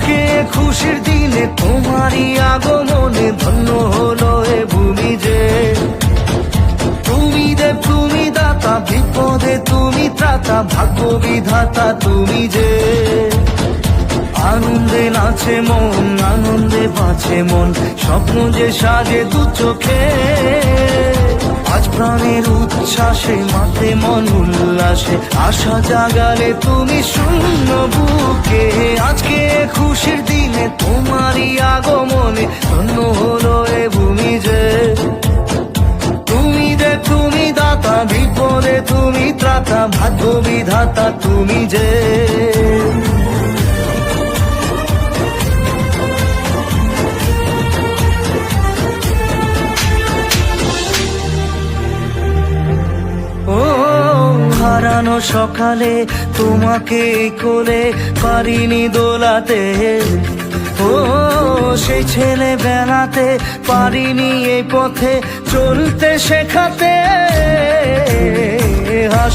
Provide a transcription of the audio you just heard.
আজকে খুশির দিনে তোমারই আগমনে ধন্য হলো এ ভূমি যে। তুমি দেব তুমি দাতা, বিপদে তুমি ত্রাতা, ভাগ্য বিধাতা তুমি যে। আনন্দে নাচে মন, আনন্দে বাঁচে মন, স্বপ্ন যে সাজে দু চোখে। আজ প্রাণের উচ্ছ্বাসে মাতে মন উল্লাসে, আশা জাগালে তুমি শূন্য বুকে। আজকে খুশির দিনে তোমারই আগমনে ধন্য হলো এ ভূমি যে। তুমি যে তুমি দাতা, বিপদে তুমি ত্রাতা, ভাগ্য বিধাতা তুমি যে। হারানো সকালে তোমাকে কোলে পারিনি দোলাতে, ও সেই ছেলে বেলাতে পারিনি এই পথে চলতে শেখাতে।